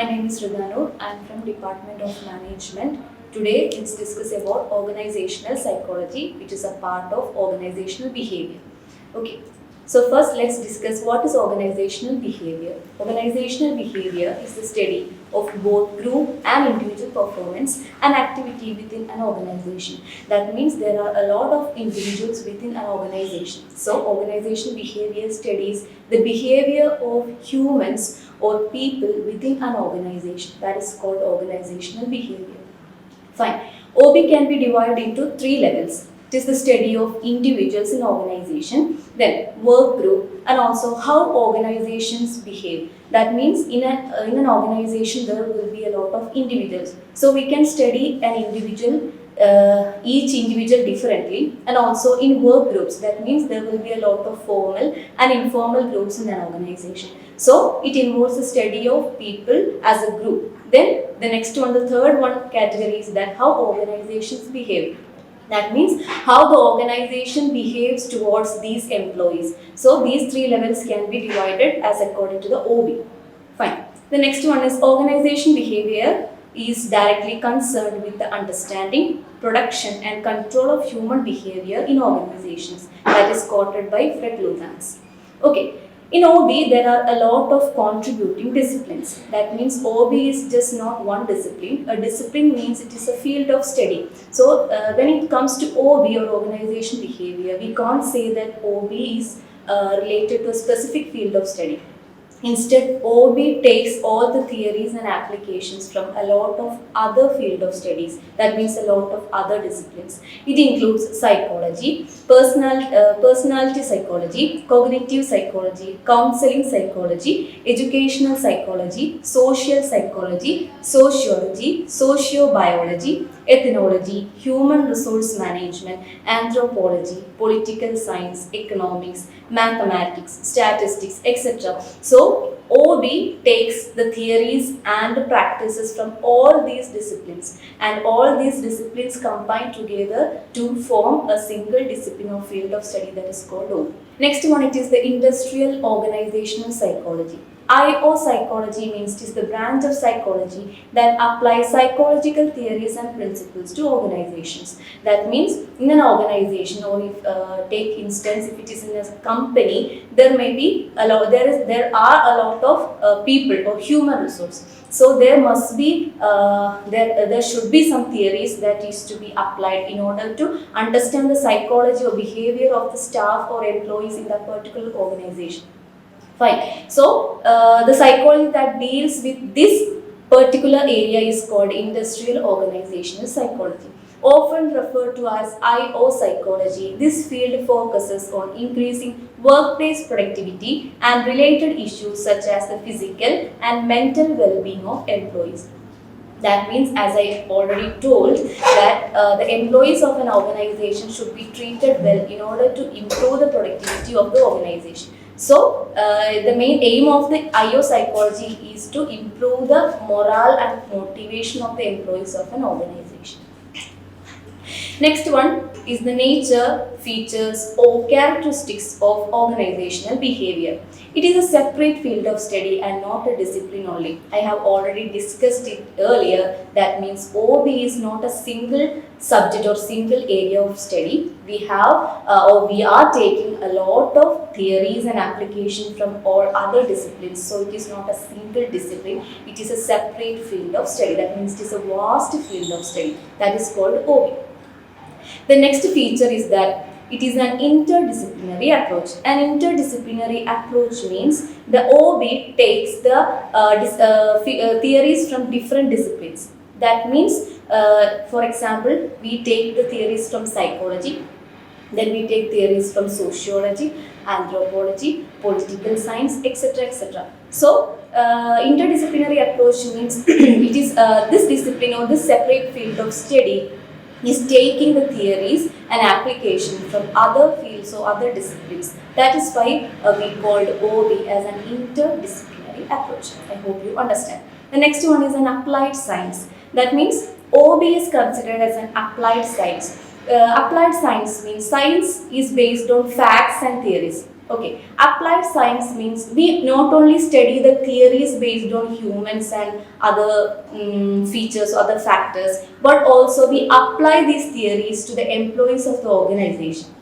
My name is RIDHA NOOR. I am from Department of Management. Today, let's discuss about organizational psychology, which is a part of organizational behavior. Okay. So first, let's discuss what is organizational behavior. Organizational behavior is the study of both group and individual performance and activity within an organization. That means there are a lot of individuals within an organization. So organizational behavior studies the behavior of humans or people within an organization. That is called organizational behavior. Fine. OB can be divided into three levels. It is the study of individuals in organization, then work group, and also how organizations behave. That means in an organization there will be a lot of individuals. So we can study an individual, each individual differently, and also in work groups. That means there will be a lot of formal and informal groups in an organization. So it involves the study of people as a group. Then the next one, the third one category is that how organizations behave. That means how the organization behaves towards these employees. So these three levels can be divided as according to the OB. Fine. The next one is organization behavior is directly concerned with the understanding, production and control of human behavior in organizations. That is quoted by Fred Luthans. Okay. In OB, there are a lot of contributing disciplines. That means OB is just not one discipline. A discipline means it is a field of study. So, when it comes to OB or organization behavior, we can't say that OB is related to a specific field of study. Instead, OB takes all the theories and applications from a lot of other field of studies. That means a lot of other disciplines. It includes psychology, personality psychology, cognitive psychology, counseling psychology, educational psychology, social psychology, sociology, sociobiology, ethnology, human resource management, anthropology, political science, economics, mathematics, statistics, etc. So, OB takes the theories and practices from all these disciplines, and all these disciplines combine together to form a single discipline or field of study that is called OB. Next one, it is the industrial organizational psychology. IO psychology means it is the branch of psychology that applies psychological theories and principles to organizations. That means in an organization, or if take instance, if it is in a company, there may be there are a lot of people or human resource. So there must be there should be some theories that is to be applied in order to understand the psychology or behavior of the staff or employees in that particular organization. Fine. So, the psychology that deals with this particular area is called industrial organizational psychology. Often referred to as IO psychology, this field focuses on increasing workplace productivity and related issues such as the physical and mental well-being of employees. That means, as I already told, that the employees of an organization should be treated well in order to improve the productivity of the organization. So, the main aim of the IO psychology is to improve the morale and motivation of the employees of an organization. Next one is the nature, features or characteristics of organizational behavior. It is a separate field of study and not a discipline only. I have already discussed it earlier. That means OB is not a single subject or single area of study. We are taking a lot of theories and application from all other disciplines. So it is not a single discipline. It is a separate field of study. That means it is a vast field of study. That is called OB. The next feature is that it is an interdisciplinary approach. An interdisciplinary approach means the OB takes the theories from different disciplines. That means, for example, we take the theories from psychology, then we take theories from sociology, anthropology, political science, etc. etc. So, interdisciplinary approach means it is this discipline or this separate field of study is taking the theories and application from other fields or other disciplines. That is why we called OB as an interdisciplinary approach. I hope you understand. The next one is an applied science. That means OB is considered as an applied science. Applied science means science is based on facts and theories. Okay, applied science means we not only study the theories based on humans and other features, other factors, but also we apply these theories to the employees of the organization,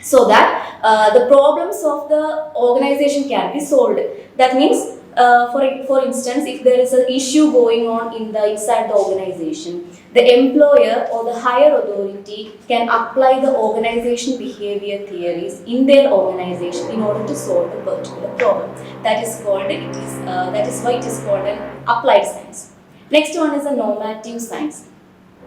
so that the problems of the organization can be solved. That means, for instance, if there is an issue going on inside the organization, the employer or the higher authority can apply the organization behavior theories in their organization in order to solve the particular problem. That is called that is why it is called an applied science. Next one is a normative science.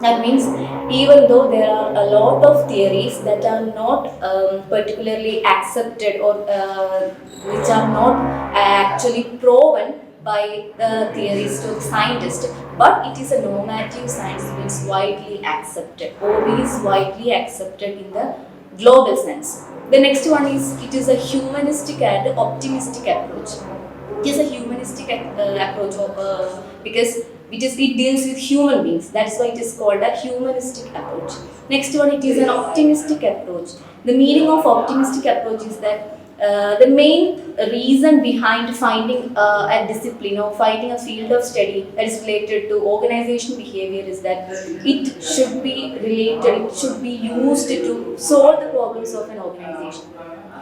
That means, even though there are a lot of theories that are not particularly accepted, or which are not actually proven by the theorists or the scientists, but it is a normative science, means widely accepted. OB is widely accepted in the global sense. The next one is, it is a humanistic and optimistic approach. It is a humanistic approach because it deals with human beings. That's why it is called a humanistic approach. Next one, it is an optimistic approach. The meaning of optimistic approach is that the main reason behind finding a discipline or finding a field of study that is related to organizational behavior is that it should be related, it should be used to solve the problems of an organization.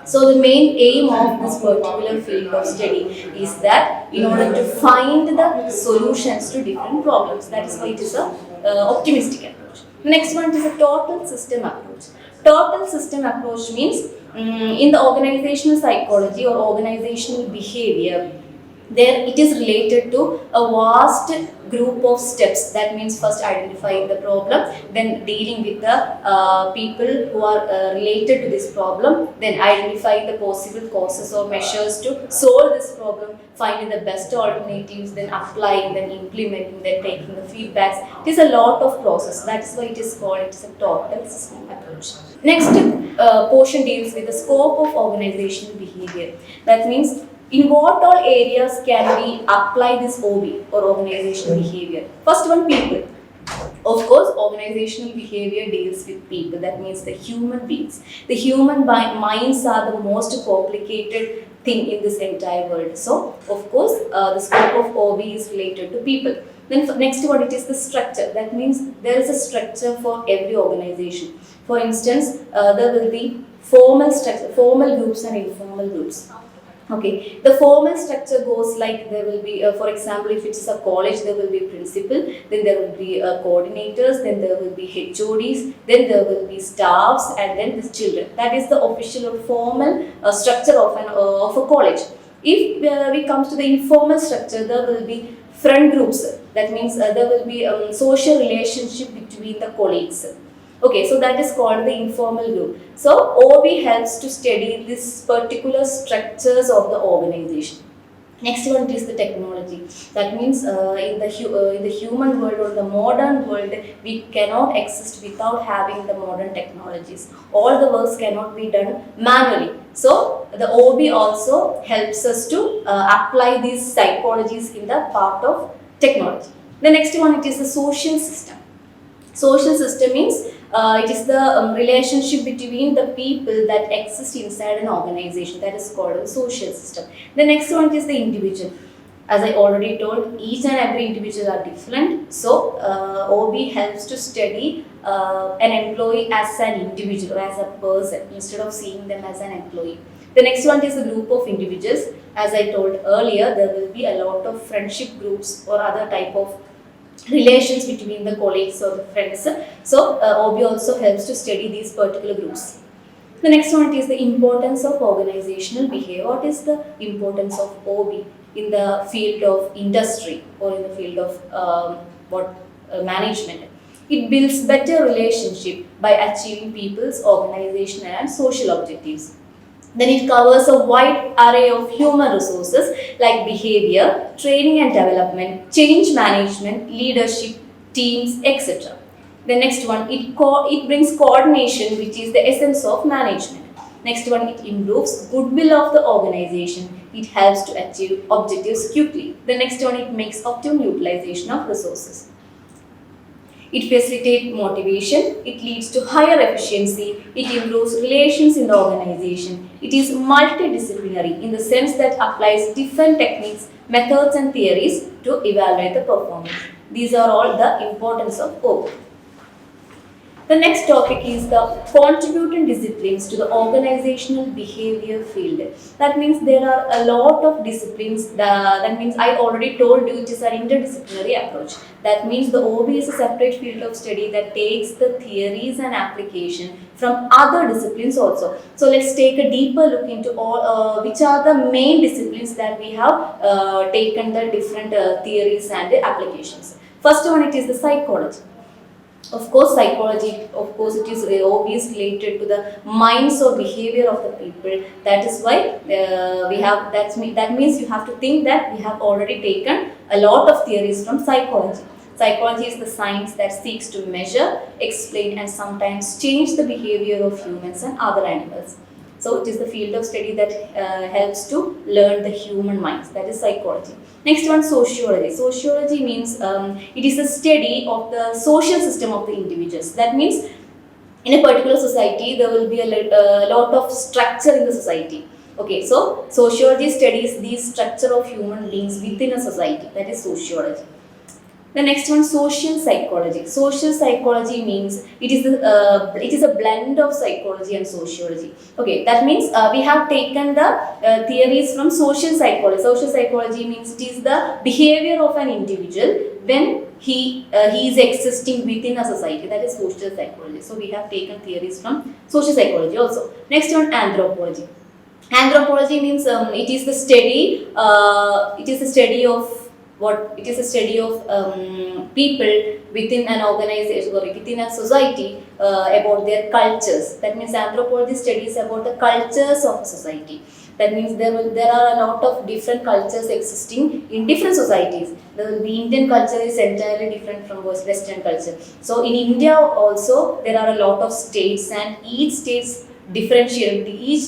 So the main aim of this particular field of study is that in order to find the solutions to different problems. That is why it is a optimistic approach. Next one is a total system approach. Total system approach means, in the organizational psychology or organizational behavior, there it is related to a vast group of steps. That means, first identifying the problem, then dealing with the people who are related to this problem, then identifying the possible causes or measures to solve this problem, finding the best alternatives, then applying, then implementing, then taking the feedbacks. It is a lot of process. That is why it is called, it is a total system approach. Next portion deals with the scope of organizational behavior. That means, in what all areas can we apply this OB or organizational behavior? First one, people. Of course, organizational behavior deals with people. That means the human beings. The human minds are the most complicated thing in this entire world. So, of course, the scope of OB is related to people. Then next one, it is the structure. That means there is a structure for every organization. For instance, there will be formal groups and informal groups. Okay, the formal structure goes like, there will be, for example, if it is a college, there will be principal, then there will be coordinators, then there will be HODs, then there will be staffs, and then the children. That is the official or formal structure of a college. If we come to the informal structure, there will be friend groups. That means there will be social relationship between the colleagues. Okay, so that is called the informal group. So OB helps to study this particular structures of the organization. Next one is the technology. That means in the human world or the modern world, we cannot exist without having the modern technologies. All the works cannot be done manually. So the OB also helps us to apply these psychologies in the part of technology. The next one, it is the social system. Social system means it is the relationship between the people that exist inside an organization. That is called a social system. The next one is the individual. As I already told, each and every individual are different. So OB helps to study an employee as an individual, as a person, instead of seeing them as an employee. The next one is a group of individuals. As I told earlier, there will be a lot of friendship groups or other type of relations between the colleagues or the friends. So OB also helps to study these particular groups. The next one is the importance of organizational behavior. What is the importance of OB in the field of industry or in the field of management? It builds better relationship by achieving people's organizational and social objectives. Then it covers a wide array of human resources like behavior, training and development, change management, leadership, teams, etc. The next one, it brings coordination, which is the essence of management. Next one, it improves goodwill of the organization. It helps to achieve objectives quickly. The next one, it makes optimum utilization of resources. It facilitates motivation, it leads to higher efficiency, it improves relations in the organization. It is multidisciplinary in the sense that applies different techniques, methods and theories to evaluate the performance. These are all the importance of OB. The next topic is the contributing disciplines to the organizational behavior field. That means there are a lot of disciplines. That means I already told you it is an interdisciplinary approach. That means the OB is a separate field of study that takes the theories and application from other disciplines also. So let's take a deeper look into all which are the main disciplines that we have taken the different theories and applications. First one, it is the psychology. Of course, psychology, of course, it is always related to the minds or behavior of the people. That is why that means you have to think that we have already taken a lot of theories from psychology. Psychology is the science that seeks to measure, explain, and sometimes change the behavior of humans and other animals. So it is the field of study that helps to learn the human minds. That is psychology. Next one, sociology. Sociology means it is a study of the social system of the individuals. That means in a particular society there will be a lot of structure in the society. Okay, so sociology studies the structure of human beings within a society. That is sociology. The next one, social psychology. Social psychology means it is a blend of psychology and sociology. Okay, that means we have taken the theories from social psychology. Social psychology means it is the behavior of an individual when he is existing within a society. That is social psychology. So we have taken theories from social psychology also. Next one, anthropology. Anthropology means it is the study. It is a study of people within an organization or within a society about their cultures. That means anthropology studies about the cultures of society. That means there are a lot of different cultures existing in different societies. The Indian culture is entirely different from Western culture. So in India also there are a lot of states, and each state's differentiate. Each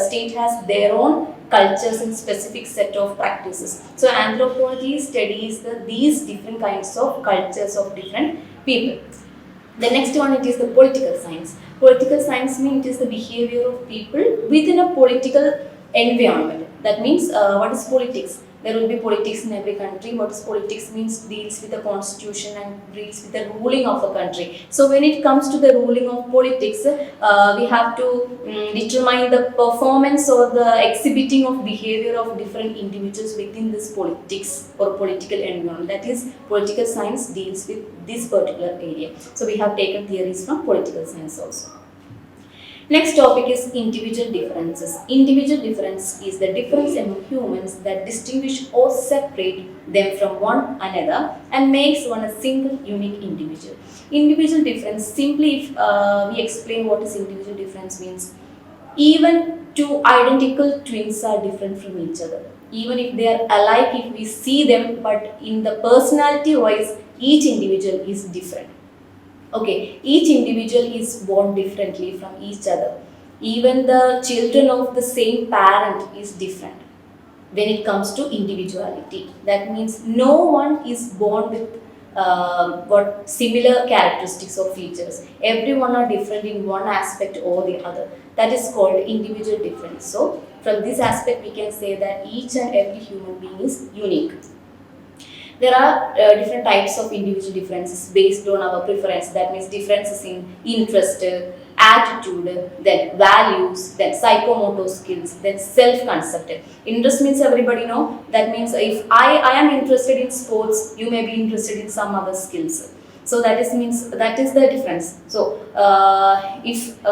state has their own cultures and specific set of practices. So anthropology studies these different kinds of cultures of different people. The next one, it is the political science. Political science means it is the behavior of people within a political environment. That means what is politics? There will be politics in every country. What is politics means deals with the constitution and deals with the ruling of a country. So when it comes to the ruling of politics, we have to determine the performance or the exhibiting of behavior of different individuals within this politics or political environment. That is, political science deals with this particular area. So we have taken theories from political science also. Next topic is individual differences. Individual difference is the difference among humans that distinguish or separate them from one another and makes one a single unique individual. Individual difference, simply if we explain what is individual difference means, even two identical twins are different from each other. Even if they are alike, if we see them, but in the personality wise, each individual is different. Okay, each individual is born differently from each other. Even the children of the same parent is different when it comes to individuality. That means no one is born with similar characteristics or features. Everyone are different in one aspect or the other. That is called individual difference. So from this aspect we can say that each and every human being is unique. There are different types of individual differences based on our preference. That means differences in interest, attitude, then values, then psychomotor skills, then self-concept. Interest means everybody know. That means if I am interested in sports, you may be interested in some other skills. So that is the difference. So if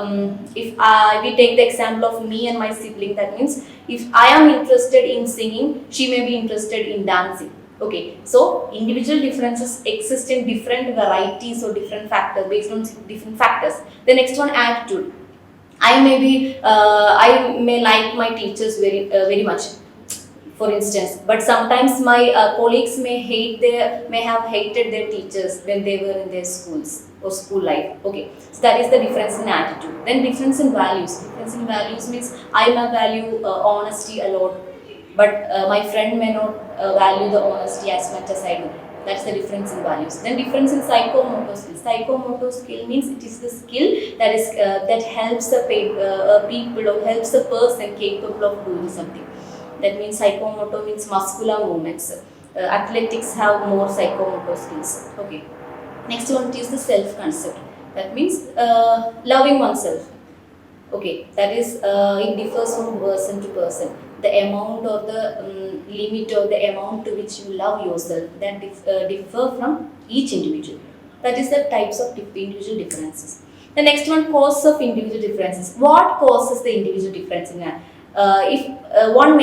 we take the example of me and my sibling, that means if I am interested in singing, she may be interested in dancing. Okay, so individual differences exist in different varieties or different factors based on different factors. The next one, attitude. I may like my teachers very much, for instance, but sometimes my colleagues may have hated their teachers when they were in their schools or school life. Okay, so that is the difference in attitude. Then difference in values. Difference in values means I may value honesty a lot, but my friend may not value the honesty as much as I do. That's the difference in values. Then difference in psychomotor skill. Psychomotor skill means it is the skill that is that helps people or helps a person capable of doing something. That means psychomotor means muscular movements. Athletics have more psychomotor skills. Okay. Next one is the self-concept. That means loving oneself. Okay, that is it differs from person to person. The amount or the limit or the amount to which you love yourself that differ from each individual. That is the types of individual differences. The next one, cause of individual differences. What causes the individual difference in that? What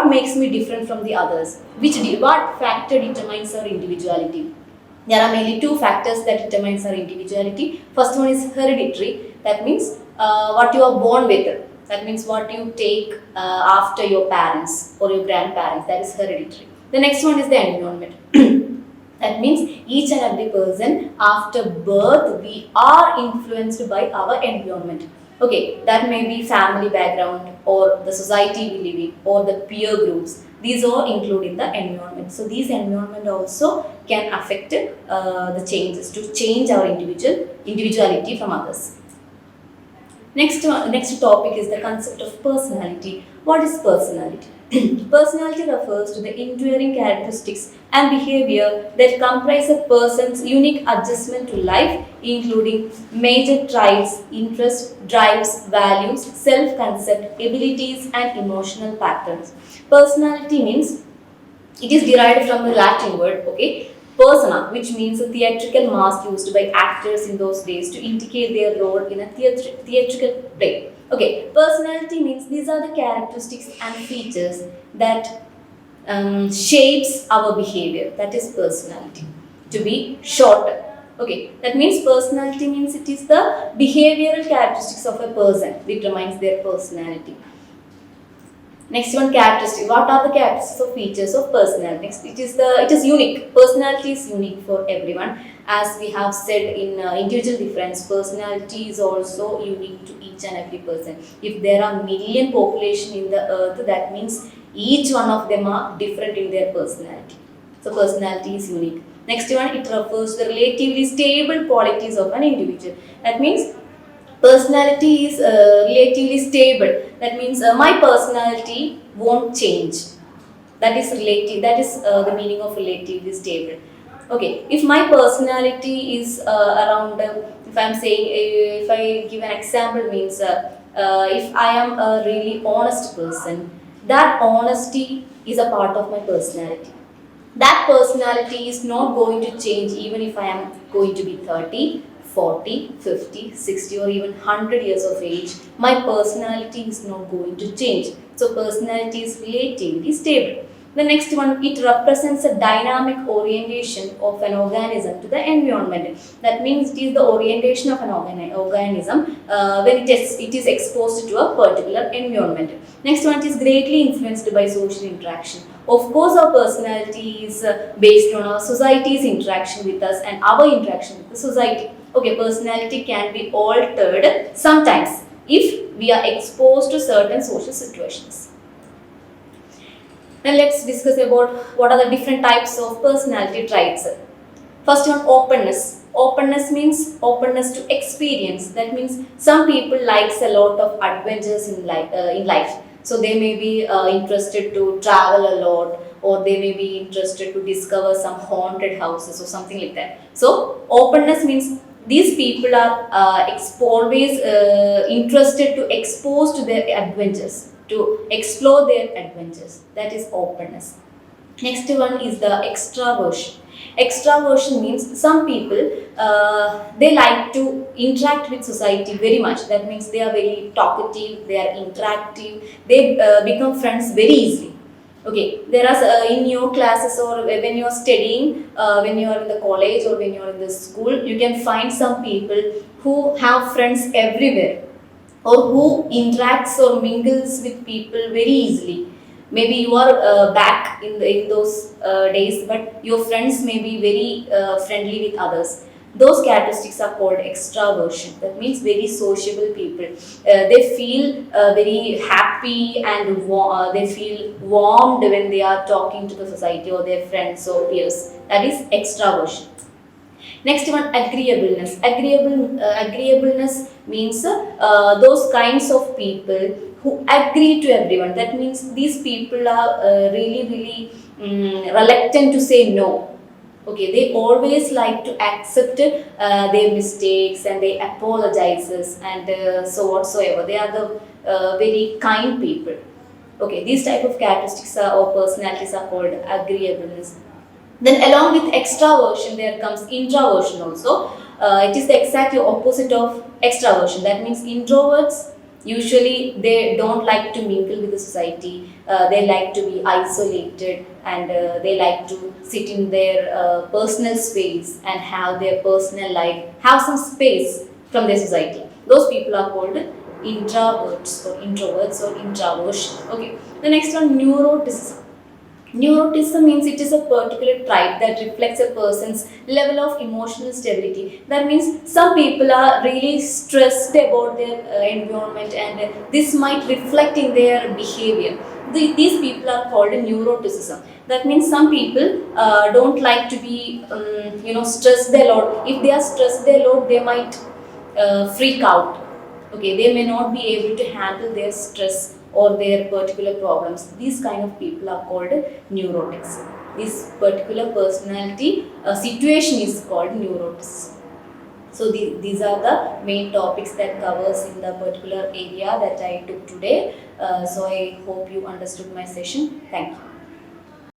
makes me different from the others? What factor determines our individuality? There are mainly two factors that determines our individuality. First one is hereditary. That means what you are born with. That means what you take after your parents or your grandparents. That is hereditary. The next one is the environment. That means each and every person after birth, we are influenced by our environment. Okay, that may be family background or the society we live in or the peer groups. These all include in the environment. So these environment also can affect the changes to change our individuality from others. Next topic is the concept of personality. What is personality? Personality refers to the enduring characteristics and behavior that comprise a person's unique adjustment to life, including major traits, interests, drives, values, self-concept, abilities, and emotional patterns. Personality means it is derived from the Latin word, okay, persona, which means a theatrical mask used by actors in those days to indicate their role in a theatrical play. Okay, personality means these are the characteristics and features that shapes our behavior. That is personality. To be shorter. Okay, that means personality means it is the behavioral characteristics of a person determines their personality. Next one, characteristic. What are the characteristics or features of personality? Next, it is unique. Personality is unique for everyone. As we have said in individual difference, personality is also unique to each and every person. If there are million population in the earth, that means each one of them are different in their personality. So personality is unique. Next one, it refers to the relatively stable qualities of an individual. That means personality is relatively stable. That means my personality won't change. That is relative. That is the meaning of relatively stable. Okay, if my personality is around, if I'm saying, if I give an example, means if I am a really honest person, that honesty is a part of my personality. That personality is not going to change even if I am going to be 30, 40, 50, 60 or even 100 years of age. My personality is not going to change. So personality is relatively stable. The next one, it represents a dynamic orientation of an organism to the environment. That means it is the orientation of an organism when it is exposed to a particular environment. Next one is greatly influenced by social interaction. Of course, our personality is based on our society's interaction with us and our interaction with the society. Okay, personality can be altered sometimes if we are exposed to certain social situations. Now let's discuss about what are the different types of personality traits. First one, openness. Openness means openness to experience. That means some people likes a lot of adventures in life. So they may be interested to travel a lot, or they may be interested to discover some haunted houses or something like that. So openness means these people are always interested to expose to their adventures, to explore their adventures. That is openness. Next one is the extraversion. Extraversion means some people they like to interact with society very much. That means they are very talkative, they are interactive, they become friends very easily. Okay, there are in your classes or when you are studying, when you are in the college or when you are in the school, you can find some people who have friends everywhere, or who interacts or mingles with people very easily. Maybe you are back in those days, but your friends may be very friendly with others. Those characteristics are called extraversion. That means very sociable people. They feel very happy and they feel warmed when they are talking to the society or their friends or peers. That is extraversion. Next one, agreeableness. Agreeableness means those kinds of people who agree to everyone. That means these people are really reluctant to say no. Okay, they always like to accept their mistakes and they apologizes and so whatsoever. They are the very kind people. Okay, these type of characteristics or personalities are called agreeableness. Then along with extraversion, there comes introversion also. It is the exactly opposite of extraversion. That means introverts usually they don't like to mingle with the society. They like to be isolated and they like to sit in their personal space and have their personal life, have some space from their society. Those people are called introverts or introversion. Okay. The next one, neuroticism. Neuroticism means it is a particular trait that reflects a person's level of emotional stability. That means some people are really stressed about their environment and this might reflect in their behavior. These people are called neuroticism. That means some people don't like to be stressed a lot. If they are stressed a lot, they might freak out. Okay, they may not be able to handle their stress or their particular problems. These kind of people are called neurotics. This particular personality situation is called neurotics. So these are the main topics that covers in the particular area that I took today. So I hope you understood my session. Thank you.